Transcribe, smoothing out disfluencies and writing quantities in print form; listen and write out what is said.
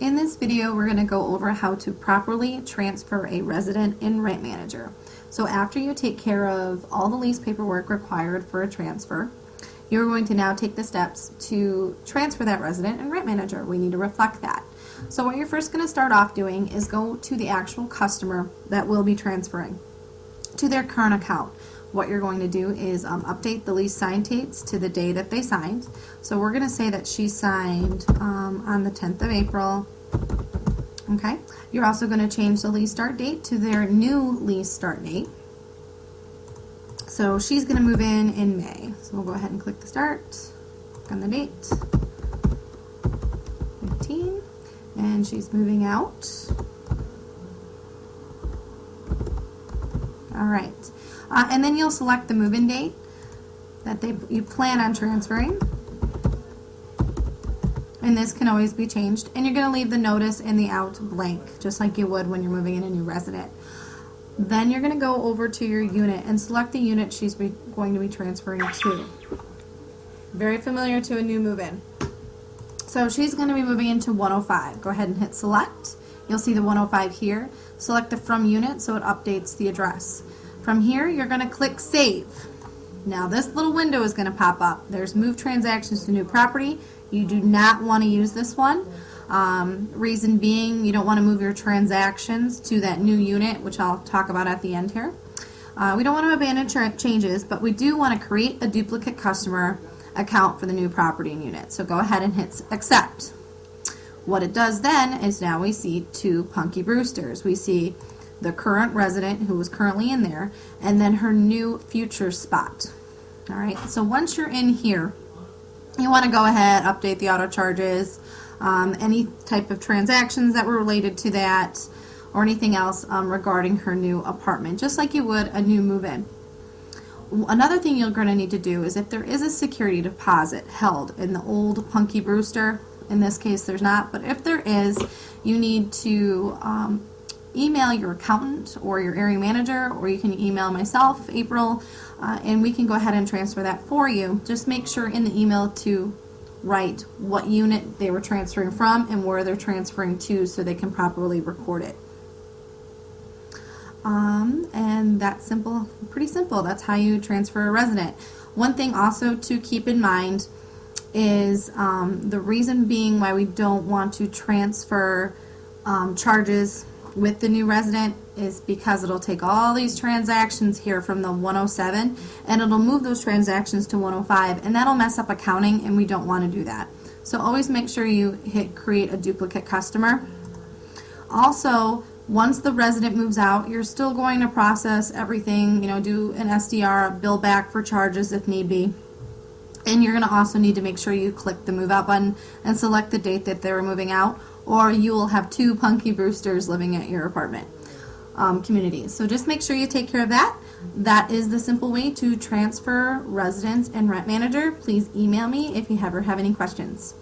In this video, we're going to go over how to properly transfer a resident and rent manager. So after you take care of all the lease paperwork required for a transfer, you're going to now take the steps to transfer that resident and rent manager. We need to reflect that. So what you're first going to start off doing is go to the actual customer that will be transferring to their current account. What you're going to do is update the lease sign dates to the day that they signed. So we're going to say that she signed on the 10th of April. Okay. You're also going to change the lease start date to their new lease start date. So she's going to move in May. So we'll go ahead and click the start, click on the date, 15, and she's moving out. All right. And then you'll select the move-in date that you plan on transferring. And this can always be changed. And you're going to leave the notice and the out blank, just like you would when you're moving in a new resident. Then you're going to go over to your unit and select the unit she's going to be transferring to. Very familiar to a new move-in. So she's going to be moving into 105. Go ahead and hit select. You'll see the 105 here. Select the from unit so it updates the address. From here, you're going to click Save. Now this little window is going to pop up. There's Move Transactions to New Property. You do not want to use this one. Reason being, you don't want to move your transactions to that new unit, which I'll talk about at the end here. We don't want to abandon changes, but we do want to create a duplicate customer account for the new property and unit. So go ahead and hit Accept. What it does then is now we see two Punky Brewsters. We see the current resident who was currently in there, and then her new future spot. All right, so once you're in here, you want to go ahead, update the auto charges, any type of transactions that were related to that, or anything else regarding her new apartment, just like you would a new move-in. Another thing you're going to need to do is if there is a security deposit held in the old Punky Brewster, in this case there's not, but if there is, you need to email your accountant or your area manager, or you can email myself, April, and we can go ahead and transfer that for you. Just make sure in the email to write what unit they were transferring from and where they're transferring to so they can properly record it. And that's simple, pretty simple. That's how you transfer a resident. One thing also to keep in mind is the reason being why we don't want to transfer charges with the new resident is because it'll take all these transactions here from the 107 and it'll move those transactions to 105, and that'll mess up accounting, and we don't want to do that. So always make sure you hit create a duplicate customer. Also, once the resident moves out, you're still going to process everything, do an SDR, bill back for charges if need be. And you're going to also need to make sure you click the move out button and select the date that they're moving out, or you will have two Punky Brewsters living at your apartment community. So just make sure you take care of that. That is the simple way to transfer residents and rent manager. Please email me if you ever have any questions.